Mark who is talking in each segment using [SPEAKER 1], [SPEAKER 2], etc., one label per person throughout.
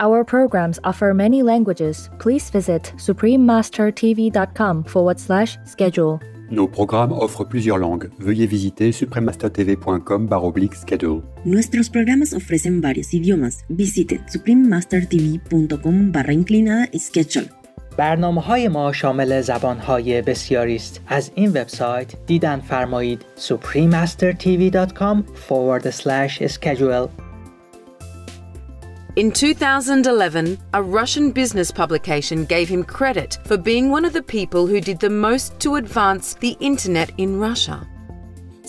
[SPEAKER 1] Our programs offer many languages. Please visit suprememastertv.com/schedule.
[SPEAKER 2] Nos programmes offrent plusieurs langues. Veuillez visiter suprememastertv.com/schedule.
[SPEAKER 3] Nuestros programas ofrecen varios idiomas. Visite suprememastertv.com/schedule.
[SPEAKER 4] برنامه‌های ما شامل زبان‌های بسیاری است. از این وبسایت دیدن فرمایید suprememastertv.com/schedule.
[SPEAKER 5] In 2011, a Russian business publication gave him credit for being one of the people who did the most to advance the internet in Russia.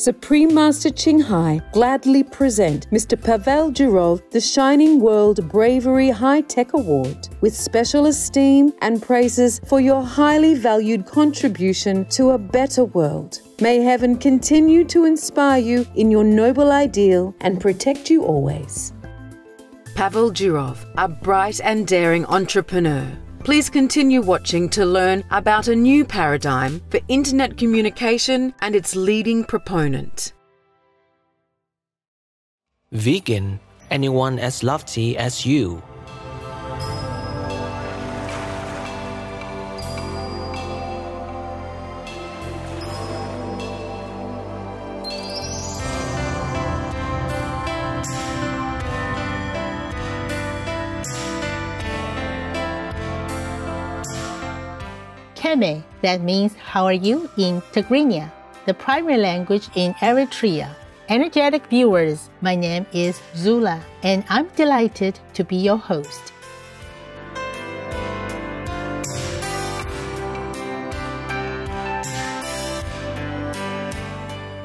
[SPEAKER 6] Supreme Master Qinghai gladly present Mr. Pavel Durov the Shining World Bravery High-Tech Award with special esteem and praises for your highly valued contribution to a better world. May heaven continue to inspire you in your noble ideal and protect you always.
[SPEAKER 5] Pavel Durov, a bright and daring entrepreneur. Please continue watching to learn about a new paradigm for internet communication and its leading proponent.
[SPEAKER 7] Vegan, anyone as lofty as you.
[SPEAKER 8] Keme, that means how are you in Tigrinya, the primary language in Eritrea. Energetic viewers, my name is Zula, and I'm delighted to be your host.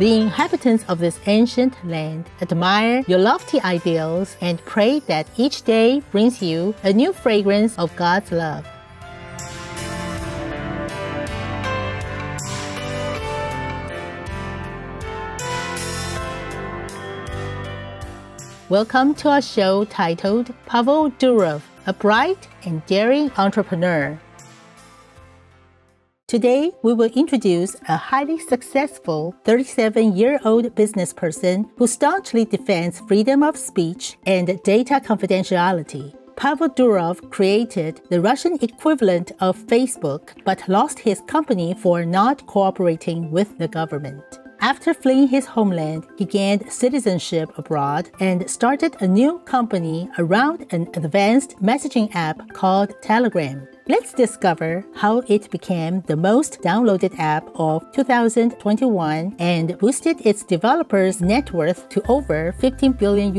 [SPEAKER 8] The inhabitants of this ancient land admire your lofty ideals and pray that each day brings you a new fragrance of God's love. Welcome to our show titled Pavel Durov, a bright and daring entrepreneur. Today, we will introduce a highly successful 37-year-old business person who staunchly defends freedom of speech and data confidentiality. Pavel Durov created the Russian equivalent of Facebook, but lost his company for not cooperating with the government. After fleeing his homeland, he gained citizenship abroad and started a new company around an advanced messaging app called Telegram. Let's discover how it became the most downloaded app of 2021 and boosted its developers' net worth to over $15 billion.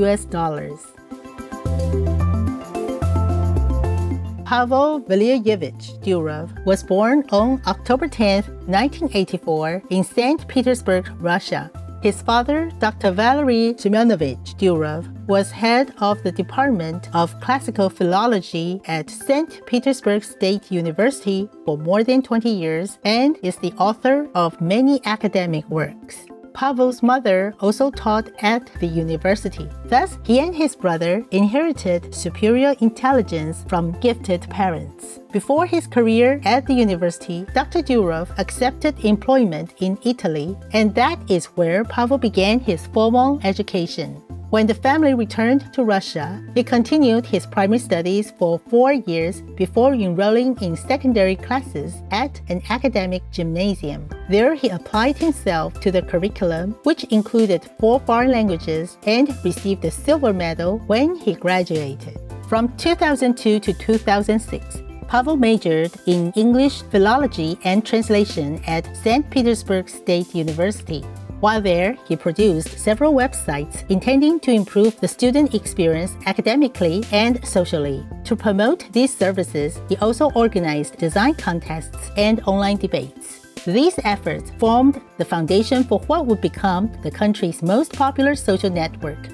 [SPEAKER 8] Pavel Valeryevich Durov was born on October 10, 1984 in St. Petersburg, Russia. His father, Dr. Valery Semyonovich Durov, was head of the Department of Classical Philology at St. Petersburg State University for more than 20 years and is the author of many academic works. Pavel's mother also taught at the university. Thus, he and his brother inherited superior intelligence from gifted parents. Before his career at the university, Dr. Durov accepted employment in Italy, and that is where Pavel began his formal education. When the family returned to Russia, he continued his primary studies for 4 years before enrolling in secondary classes at an academic gymnasium. There, he applied himself to the curriculum, which included 4 foreign languages, and received a silver medal when he graduated. From 2002 to 2006, Pavel majored in English Philology and Translation at St. Petersburg State University. While there, he produced several websites intending to improve the student experience academically and socially. To promote these services, he also organized design contests and online debates. These efforts formed the foundation for what would become the country's most popular social network.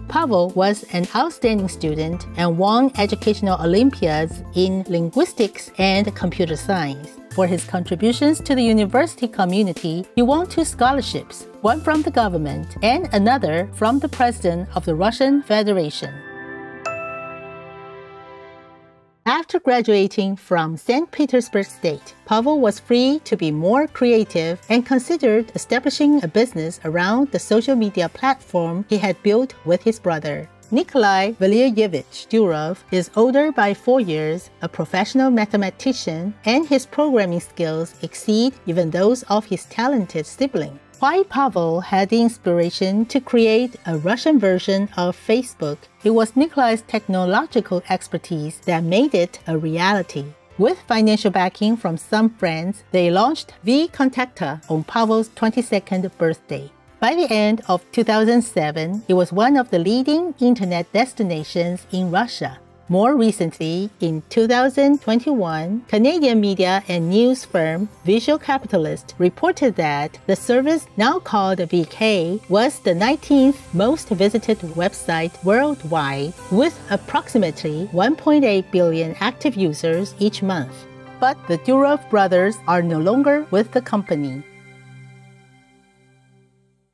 [SPEAKER 8] Pavel was an outstanding student and won educational Olympiads in linguistics and computer science. For his contributions to the university community, he won 2 scholarships, one from the government and another from the president of the Russian Federation. After graduating from St. Petersburg State, Pavel was free to be more creative and considered establishing a business around the social media platform he had built with his brother. Nikolai Valilyevich Durov is older by 4 years, a professional mathematician, and his programming skills exceed even those of his talented sibling. Why Pavel had the inspiration to create a Russian version of Facebook, it was Nikolai's technological expertise that made it a reality. With financial backing from some friends, they launched vKontakte on Pavel's 22nd birthday. By the end of 2007, it was one of the leading internet destinations in Russia. More recently, in 2021, Canadian media and news firm Visual Capitalist reported that the service, now called VK, was the 19th most visited website worldwide, with approximately 1.8 billion active users each month. But the Durov brothers are no longer with the company.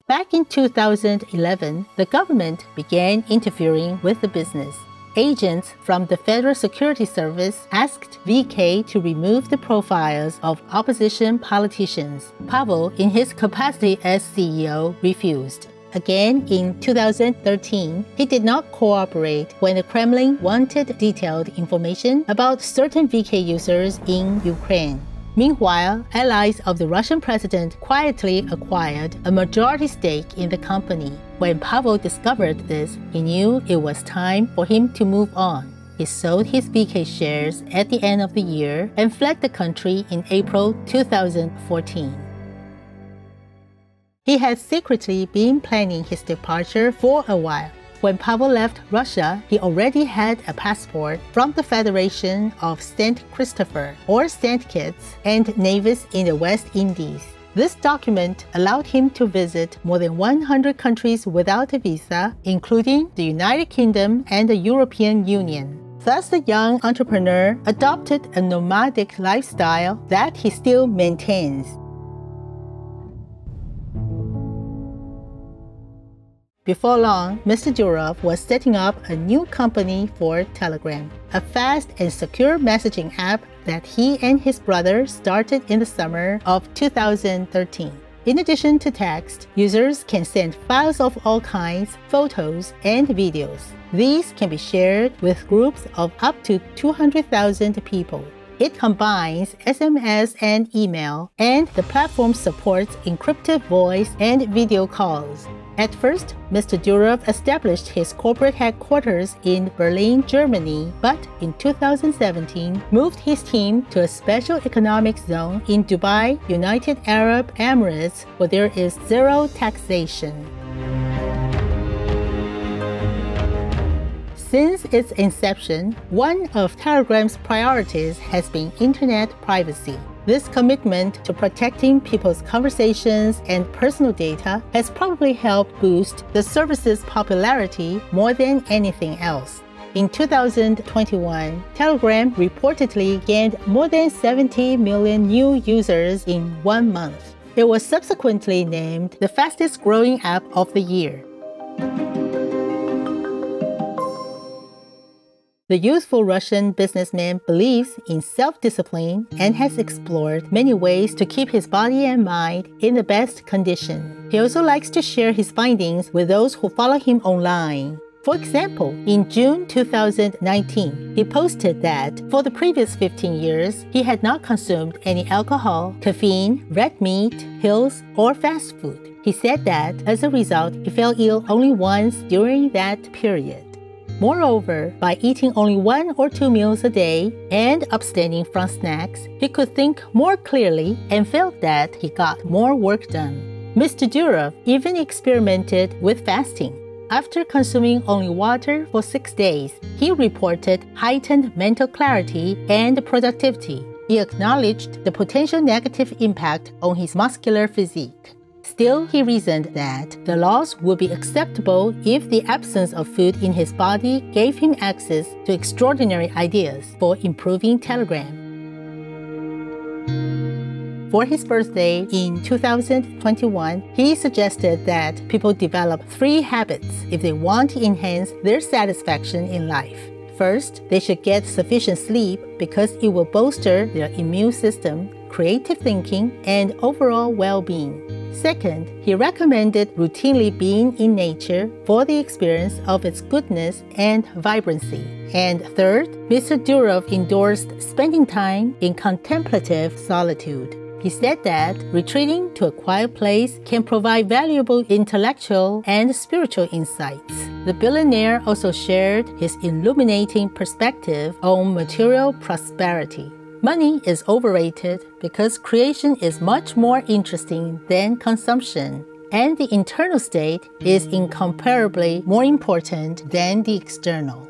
[SPEAKER 8] Back in 2011, the government began interfering with the business. Agents from the Federal Security Service asked VK to remove the profiles of opposition politicians. Pavel, in his capacity as CEO, refused. Again, in 2013, he did not cooperate when the Kremlin wanted detailed information about certain VK users in Ukraine. Meanwhile, allies of the Russian president quietly acquired a majority stake in the company. When Pavel discovered this, he knew it was time for him to move on. He sold his VK shares at the end of the year and fled the country in April 2014. He had secretly been planning his departure for a while. When Pavel left Russia, he already had a passport from the Federation of St. Christopher or St. Kitts and Nevis in the West Indies. This document allowed him to visit more than 100 countries without a visa, including the United Kingdom and the European Union. Thus, the young entrepreneur adopted a nomadic lifestyle that he still maintains. Before long, Mr. Durov was setting up a new company for Telegram, a fast and secure messaging app that he and his brother started in the summer of 2013. In addition to text, users can send files of all kinds, photos, and videos. These can be shared with groups of up to 200,000 people. It combines SMS and email, and the platform supports encrypted voice and video calls. At first, Mr. Durov established his corporate headquarters in Berlin, Germany, but in 2017 moved his team to a special economic zone in Dubai, United Arab Emirates, where there is zero taxation. Since its inception, one of Telegram's priorities has been internet privacy. This commitment to protecting people's conversations and personal data has probably helped boost the service's popularity more than anything else. In 2021, Telegram reportedly gained more than 70 million new users in 1 month. It was subsequently named the fastest-growing app of the year. The youthful Russian businessman believes in self-discipline and has explored many ways to keep his body and mind in the best condition. He also likes to share his findings with those who follow him online. For example, in June 2019, he posted that for the previous 15 years, he had not consumed any alcohol, caffeine, red meat, pills, or fast food. He said that as a result, he fell ill only once during that period. Moreover, by eating only 1 or 2 meals a day and abstaining from snacks, he could think more clearly and felt that he got more work done. Mr. Durov even experimented with fasting. After consuming only water for 6 days, he reported heightened mental clarity and productivity. He acknowledged the potential negative impact on his muscular physique. Still, he reasoned that the loss would be acceptable if the absence of food in his body gave him access to extraordinary ideas for improving Telegram. For his birthday in 2021, he suggested that people develop 3 habits if they want to enhance their satisfaction in life. First, they should get sufficient sleep because it will bolster their immune system. creative thinking, and overall well-being. Second, he recommended routinely being in nature for the experience of its goodness and vibrancy. And third, Mr. Durov endorsed spending time in contemplative solitude. He said that retreating to a quiet place can provide valuable intellectual and spiritual insights. The billionaire also shared his illuminating perspective on material prosperity. Money is overrated because creation is much more interesting than consumption, and the internal state is incomparably more important than the external.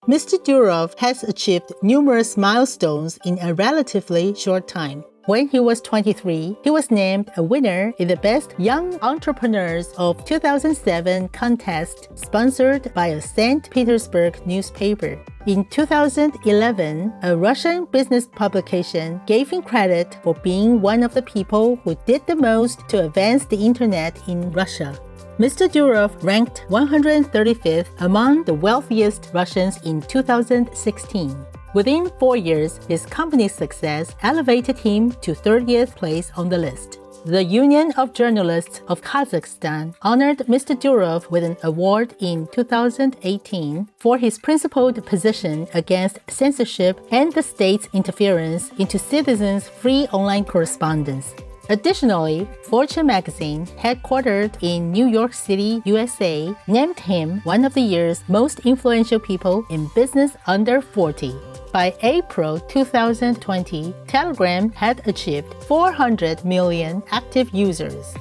[SPEAKER 8] Mr. Durov has achieved numerous milestones in a relatively short time. When he was 23, he was named a winner in the Best Young Entrepreneurs of 2007 contest sponsored by a St. Petersburg newspaper. In 2011, a Russian business publication gave him credit for being one of the people who did the most to advance the internet in Russia. Mr. Durov ranked 135th among the wealthiest Russians in 2016. Within 4 years, his company's success elevated him to 30th place on the list. The Union of Journalists of Kazakhstan honored Mr. Durov with an award in 2018 for his principled position against censorship and the state's interference into citizens' free online correspondence. Additionally, Fortune magazine, headquartered in New York City, USA, named him one of the year's most influential people in business under 40. By April 2020, Telegram had achieved 400 million active users.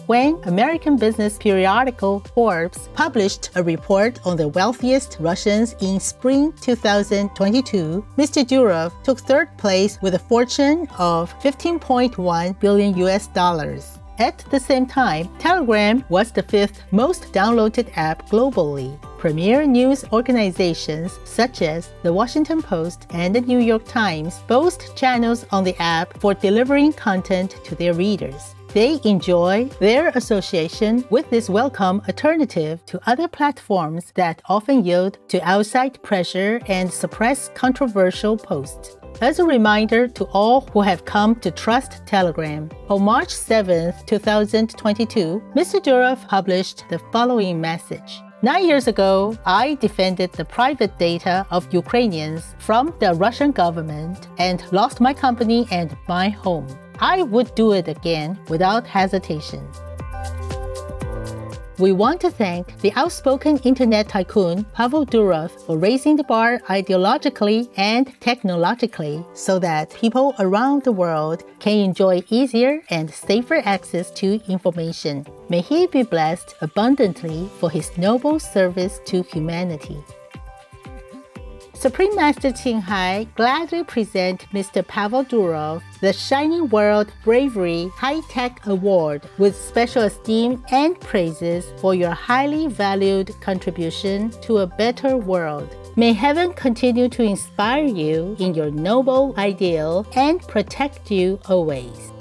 [SPEAKER 8] When American business periodical Forbes published a report on the wealthiest Russians in spring 2022, Mr. Durov took third place with a fortune of $15.1 billion US. At the same time, Telegram was the fifth most downloaded app globally. Premier news organizations such as The Washington Post and The New York Times boast channels on the app for delivering content to their readers. They enjoy their association with this welcome alternative to other platforms that often yield to outside pressure and suppress controversial posts. As a reminder to all who have come to trust Telegram, on March 7, 2022, Mr. Durov published the following message. 9 years ago, I defended the private data of Ukrainians from the Russian government and lost my company and my home. I would do it again without hesitation. We want to thank the outspoken internet tycoon Pavel Durov for raising the bar ideologically and technologically so that people around the world can enjoy easier and safer access to information. May he be blessed abundantly for his noble service to humanity. Supreme Master Ching Hai gladly present Mr. Pavel Durov the Shining World Bravery High-Tech Award with special esteem and praises for your highly valued contribution to a better world. May heaven continue to inspire you in your noble ideal and protect you always.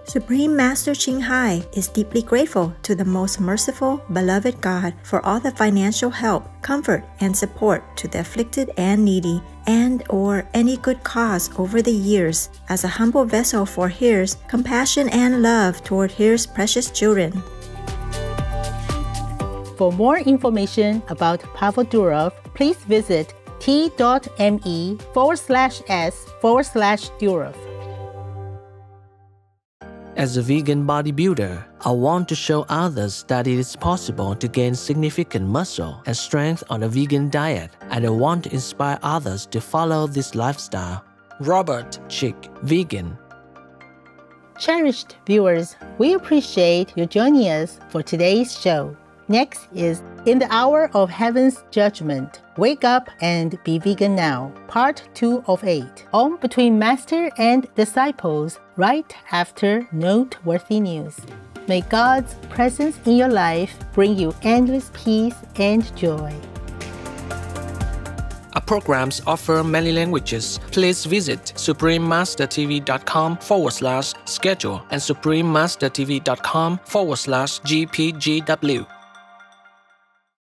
[SPEAKER 9] Supreme Master Ching Hai is deeply grateful to the most merciful, beloved God for all the financial help, comfort, and support to the afflicted and needy, and/or any good cause over the years, as a humble vessel for His compassion and love toward His precious children. For more information about Pavel Durov, please visit t.me/s/Durov.
[SPEAKER 7] As a vegan bodybuilder, I want to show others that it is possible to gain significant muscle and strength on a vegan diet, and I want to inspire others to follow this lifestyle. Robert Chick, vegan.
[SPEAKER 8] Cherished viewers, we appreciate you joining us for today's show. Next is In the Hour of Heaven's Judgment, Wake Up and Be Vegan Now, Part 2 of 8, on Between Master and Disciples, right after noteworthy news. May God's presence in your life bring you endless peace and joy.
[SPEAKER 7] Our programs offer many languages. Please visit suprememastertv.com/schedule and suprememastertv.com/GPGW.